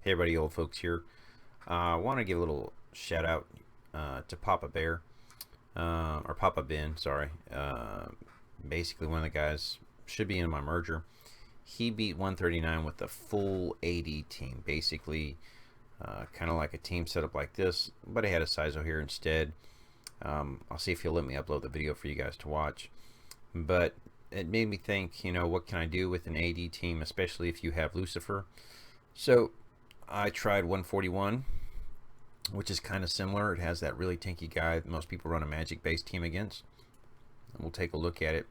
Hey everybody, old folks here. I want to give a little shout out to Papa Bear, or Papa Ben, sorry. Basically, one of the guys should be in my merger. He beat 139 with the full 80 team. Basically, kind of like a team setup like this, but I had a Sizo here instead. I'll see if he'll let me upload the video for you guys to watch. But it made me think, what can I do with an AD team, especially if you have Lucifer? So I tried 141, which is kind of similar. It has that really tanky guy that most people run a magic based team against. And we'll take a look at it.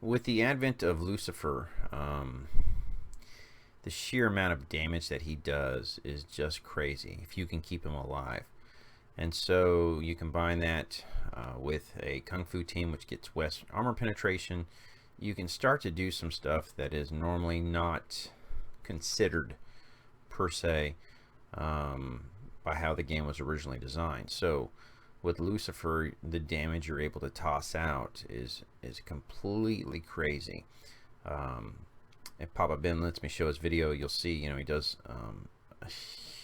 With the advent of Lucifer, the sheer amount of damage that he does is just crazy if you can keep him alive. And so you combine that with a Kung Fu team which gets West armor penetration, you can start to do some stuff that is normally not considered per se by how the game was originally designed. So with Lucifer, the damage you're able to toss out is completely crazy. If Papa Ben lets me show his video, you'll see he does a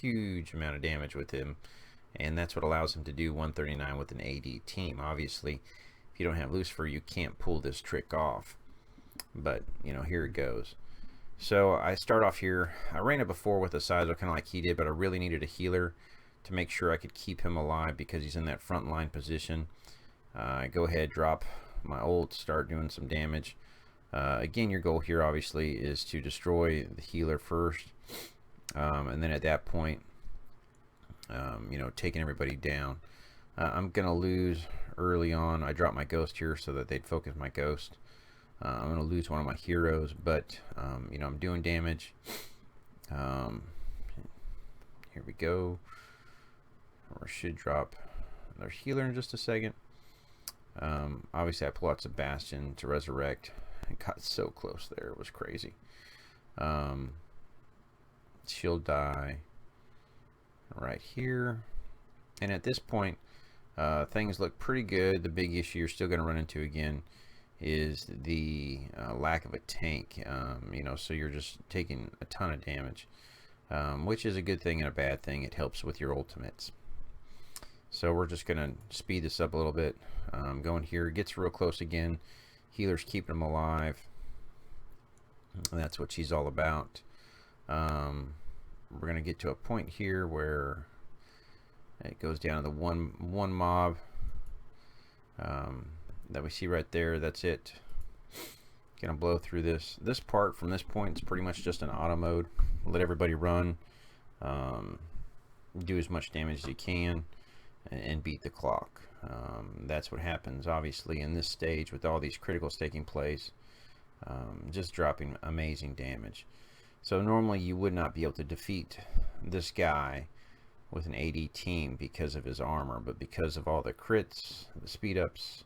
huge amount of damage with him, and that's what allows him to do 139 with an AD team. Obviously, if you don't have Lucifer, you can't pull this trick off, but here it goes. So I start off here. I ran it before with a Sizo, kind of like he did, but I really needed a healer to make sure I could keep him alive because he's in that front line position. I go ahead, drop my ult, start doing some damage. Again, your goal here obviously is to destroy the healer first, and then at that point, taking everybody down. I'm gonna lose early on. I dropped my ghost here so that they'd focus my ghost. I'm going to lose one of my heroes, but I'm doing damage. Here we go. Or should drop another healer in just a second. Obviously I pull out Sebastian to resurrect. I got so close there, it was crazy. She'll die right here. And at this point, things look pretty good. The big issue you're still going to run into again is the lack of a tank. So you're just taking a ton of damage, which is a good thing and a bad thing. It helps with your ultimates. So we're just gonna speed this up a little bit. Going here, gets real close again. Healer's keeping him alive, and that's what she's all about. We're gonna get to a point here where it goes down to the one mob that we see right there. That's it. Gonna blow through this part. From this point, it's pretty much just an auto mode. Let everybody run, do as much damage as you can, and beat the clock. That's what happens obviously in this stage with all these criticals taking place, just dropping amazing damage. So normally you would not be able to defeat this guy with an AD team because of his armor, but because of all the crits, the speed ups,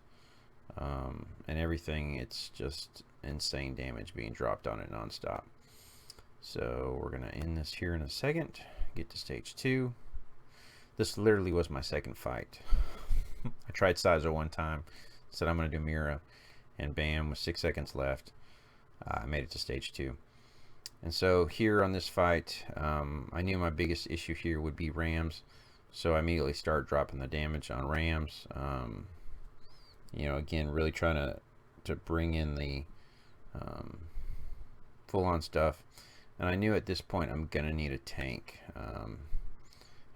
and everything, it's just insane damage being dropped on it non-stop. So we're gonna end this here in a second, get to stage 2. This literally was my second fight. I tried Sizo one time, said I'm gonna do Mira, and bam, with 6 seconds left, I made it to stage 2. And so here on this fight, I knew my biggest issue here would be Rams, so I immediately start dropping the damage on Rams. Again, really trying to bring in the full-on stuff. And I knew at this point I'm gonna need a tank. I'm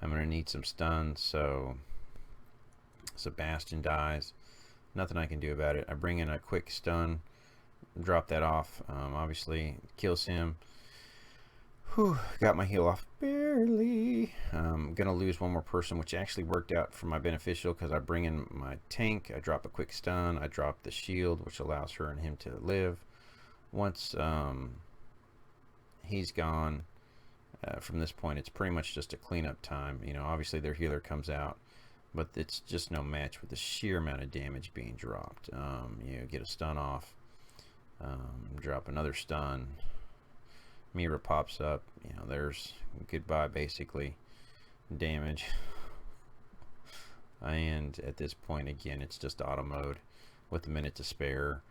gonna need some stuns, so Sebastian dies. Nothing I can do about it. I bring in a quick stun, drop that off. Obviously kills him. Whew, got my heal off barely. Gonna lose one more person, which actually worked out for my beneficial because I bring in my tank, I drop a quick stun, I drop the shield, which allows her and him to live. Once he's gone, from this point it's pretty much just a cleanup time. Obviously their healer comes out, but it's just no match with the sheer amount of damage being dropped. Get a stun off, drop another stun, Mira pops up, there's goodbye basically damage. And at this point again it's just auto mode with a minute to spare,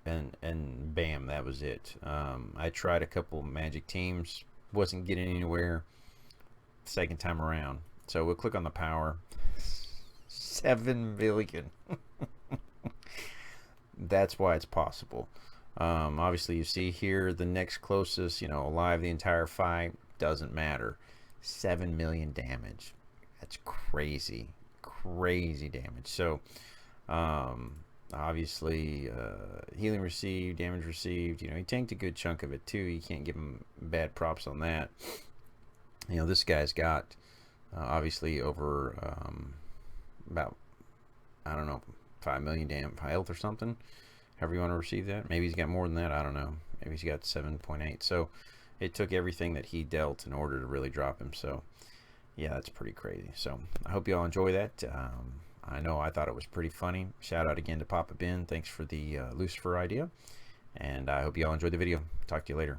and bam, that was it. I tried a couple magic teams wasn't getting anywhere second time around. So we'll click on the power. 7 million. That's why it's possible. Obviously, you see here the next closest, alive the entire fight, doesn't matter. 7 million damage. That's crazy. Crazy damage. So, obviously, healing received, damage received. He tanked a good chunk of it too. You can't give him bad props on that. This guy's got obviously over about, I don't know, 5 million damn health or something. However you want to receive that. Maybe he's got more than that. I don't know. Maybe he's got 7.8. So it took everything that he dealt in order to really drop him. So yeah, that's pretty crazy. So I hope you all enjoy that. I know I thought it was pretty funny. Shout out again to Papa Ben. Thanks for the Lucifer idea. And I hope you all enjoyed the video. Talk to you later.